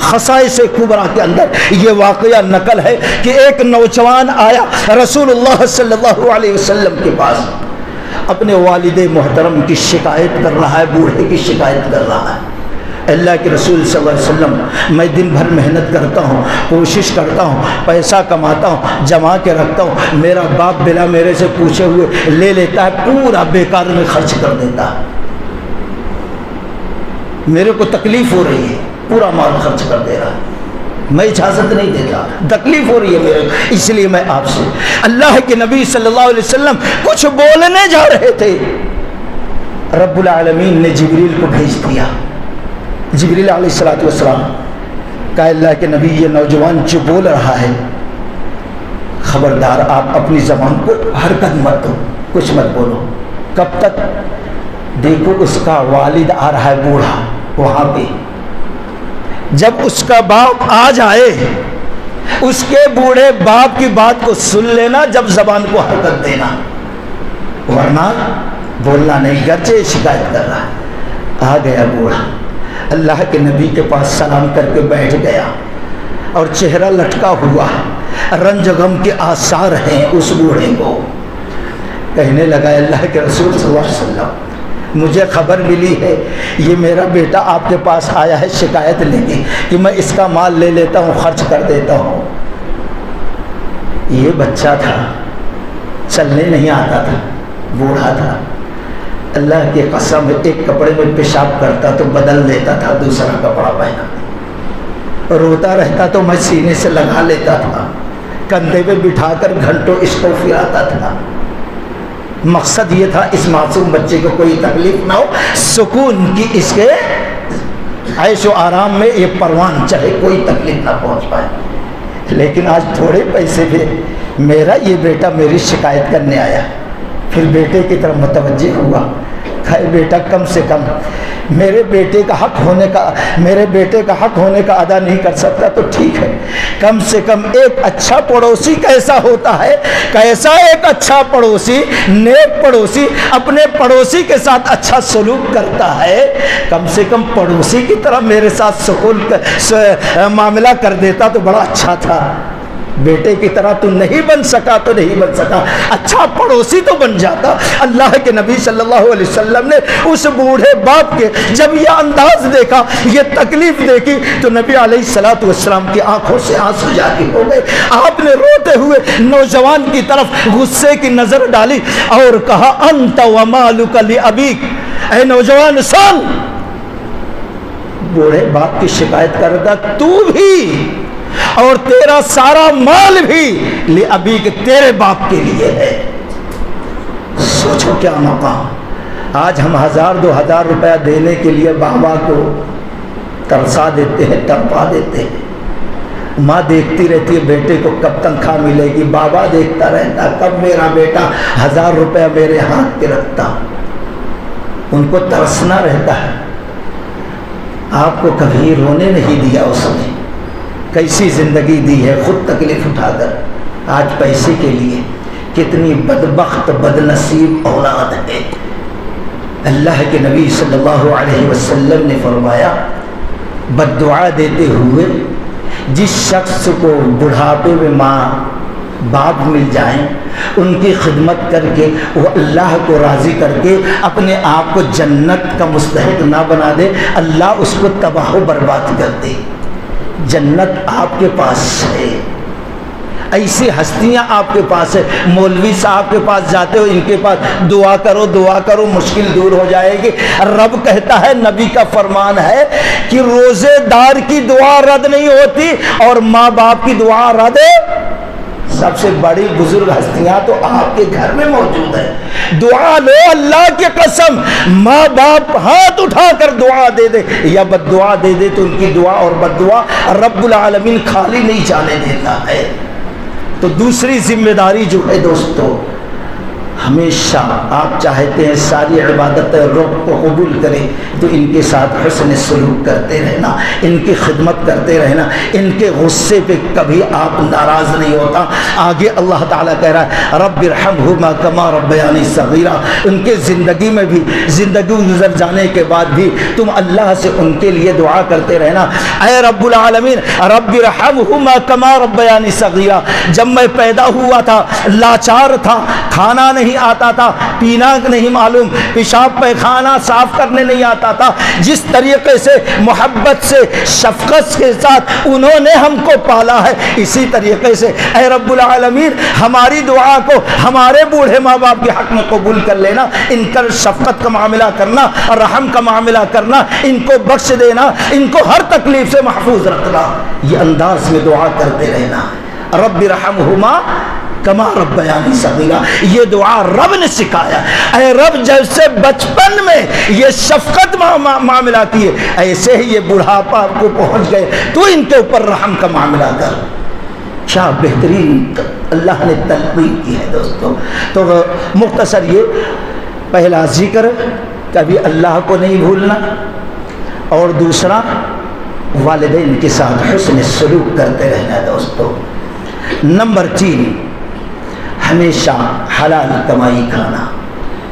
خصائص کبریٰ کے اندر یہ واقعہ نقل ہے کہ ایک نوجوان آیا رسول اللہ صلی اللہ علیہ وسلم کے پاس، اپنے والد محترم کی شکایت کر رہا ہے، بوڑھے کی شکایت کر رہا ہے۔ اللہ کے رسول صلی اللہ علیہ وسلم، میں دن بھر محنت کرتا ہوں، کوشش کرتا ہوں، پیسہ کماتا ہوں، جما کے رکھتا ہوں، میرا باپ بلا میرے سے پوچھے ہوئے لے لیتا ہے، پورا بیکار میں خرچ کر دیتا ہے، میرے کو تکلیف ہو رہی ہے، پورا مال خرچ کر دے رہا ہے، میں اجازت نہیں دیتا، تکلیف ہو رہی ہے میرے، اس لیے میں آپ سے۔ اللہ کے نبی صلی اللہ علیہ وسلم کچھ بولنے جا رہے تھے، رب العالمین نے جبریل کو بھیج دیا۔ جبریل علیہ السلام کہا اللہ کے نبی یہ نوجوان جو بول رہا ہے، خبردار آپ اپنی زبان کو حرکت مت دو، کچھ مت بولو۔ کب تک؟ دیکھو اس کا والد آ رہا ہے بوڑھا وہاں پہ، جب اس کا باپ آ جائے اس کے بوڑھے باپ کی بات کو سن لینا، جب زبان کو حرکت دینا، ورنہ بولنا نہیں، گرچہ شکایت کر رہا ہے۔ آ گیا بوڑھا، اللہ کے نبی کے پاس سلام کر کے بیٹھ گیا، اور چہرہ لٹکا ہوا، رنج غم کے آثار ہیں اس بوڑھے کو۔ کہنے لگا اللہ کے رسول صلی اللہ علیہ وسلم مجھے خبر ملی ہے یہ میرا بیٹا آپ کے پاس آیا ہے شکایت لے کے کہ میں اس کا مال لے لیتا ہوں، خرچ کر دیتا ہوں۔ یہ بچہ تھا، چلنے نہیں آتا تھا، بوڑھا تھا، اللہ کی قسم ایک کپڑے میں پیشاب کرتا تو بدل دیتا تھا، دوسرا کپڑا پہنا، روتا رہتا تو میں سینے سے لگا لیتا تھا، کندھے پہ بٹھا کر گھنٹوں اس کو پھراتا تھا۔ مقصد یہ تھا اس معصوم بچے کو کوئی تکلیف نہ ہو، سکون کی اس کے عیش و آرام میں یہ پروان چڑھے، کوئی تکلیف نہ پہنچ پائے۔ لیکن آج تھوڑے پیسے بھی میرا یہ بیٹا میری شکایت کرنے آیا، پھر بیٹے کی طرف متوجہ ہوا، کہا بیٹا کم سے کم میرے بیٹے کا حق ہونے کا ادا نہیں کر سکتا تو ٹھیک ہے، کم سے کم ایک اچھا پڑوسی کیسا ہوتا ہے، کیسا ایک اچھا پڑوسی، نیک پڑوسی اپنے پڑوسی کے ساتھ اچھا سلوک کرتا ہے، کم سے کم پڑوسی کی طرح میرے ساتھ سکون معاملہ کر دیتا تو بڑا اچھا تھا۔ بیٹے کی طرح تو نہیں بن سکا تو نہیں بن سکا، اچھا پڑوسی تو بن جاتا۔ اللہ کے نبی صلی اللہ علیہ وسلم نے اس بوڑھے باپ کے جب یہ انداز دیکھا، یہ تکلیف دیکھی، تو نبی علیہ السلام کی آنکھوں سے آنسو جاری ہو گئے۔ آپ نے روتے ہوئے نوجوان کی طرف غصے کی نظر ڈالی اور کہا انت ومالک لابیک، اے نوجوان سن، بوڑھے باپ کی شکایت کر رہا تھا، تو بھی اور تیرا سارا مال بھی لابی کے تیرے باپ کے لیے ہے۔ سوچو کیا مقام، آج ہم 1000-2000 روپیہ دینے کے لیے بابا کو ترسا دیتے ہیں، تڑپا دیتے ہیں۔ ماں دیکھتی رہتی ہے بیٹے کو کب تنخواہ ملے گی، بابا دیکھتا رہتا کب میرا بیٹا 1000 روپیہ میرے ہاتھ پہ رکھتا، ان کو ترسنا رہتا ہے۔ آپ کو کبھی رونے نہیں دیا اس نے، کیسی زندگی دی ہے خود تکلیف اٹھا کر، آج پیسے کے لیے کتنی بدبخت بد نصیب اولاد ہے۔ اللہ کے نبی صلی اللہ علیہ وسلم نے فرمایا بد دعا دیتے ہوئے جس شخص کو بڑھاپے میں ماں باپ مل جائیں، ان کی خدمت کر کے وہ اللہ کو راضی کر کے اپنے آپ کو جنت کا مستحق نہ بنا دے، اللہ اس کو تباہ و برباد کر دے۔ جنت آپ کے پاس ہے، ایسی ہستیاں آپ کے پاس ہے۔ مولوی صاحب کے پاس جاتے ہو، ان کے پاس دعا کرو مشکل دور ہو جائے گی۔ رب کہتا ہے، نبی کا فرمان ہے کہ روزے دار کی دعا رد نہیں ہوتی اور ماں باپ کی دعا رد ہے۔ سب سے بڑی بزرگ ہستیاں تو آپ کے گھر میں موجود ہے، دعا لو اللہ کی قسم، ماں باپ ہاتھ اٹھا کر دعا دے دے یا بد دعا دے دے تو ان کی دعا اور بد دعا رب العالمین خالی نہیں جانے دیتا ہے۔ تو دوسری ذمہ داری جو ہے دوستو، ہمیشہ آپ چاہتے ہیں ساری عبادت رب کو قبول کرے تو ان کے ساتھ حسن سلوک کرتے رہنا، ان کی خدمت کرتے رہنا، ان کے غصے پہ کبھی آپ ناراض نہیں ہوتا۔ آگے اللہ تعالیٰ کہہ رہا ہے رب ارحمہما کما ربیانی صغیرا، ان کے زندگی میں بھی، زندگی گزر جانے کے بعد بھی تم اللہ سے ان کے لیے دعا کرتے رہنا، اے رب العالمین رب ارحمہما کما ربیانی صغیرا، جب میں پیدا ہوا تھا لاچار تھا، کھانا نہیں آتا تھا، پینا نہیں معلوم، پیشاب پیخانہ صاف کرنے نہیں آتا تھا، جس طریقے سے محبت سے شفقت کے ساتھ انہوں نے ہم کو پالا ہے، اسی طریقے سے اے رب العالمین ہماری دعا کو ہمارے بوڑھے ماں باپ کے حق میں قبول کر لینا، ان پر شفقت کا معاملہ کرنا اور رحم کا معاملہ کرنا، ان کو بخش دینا، ان کو ہر تکلیف سے محفوظ رکھنا، یہ انداز میں دعا کرتے رہنا۔ رب ارحمہما کما ربیانی صغیرا، یہ دعا رب نے سکھایا۔ اے رب جیسے بچپن میں یہ شفقت معاملہ کیے، ایسے ہی یہ بڑھاپا آپ کو پہنچ گئے تو ان کے اوپر رحم کا معاملہ کر۔ کیا بہترین اللہ نے تلقین کی ہے دوستو۔ تو مختصر یہ پہلا ذکر کبھی اللہ کو نہیں بھولنا، اور دوسرا والدین کے ساتھ حسن سلوک کرتے رہنا دوستو۔ نمبر 3 ہمیشہ حلال کمائی کھانا۔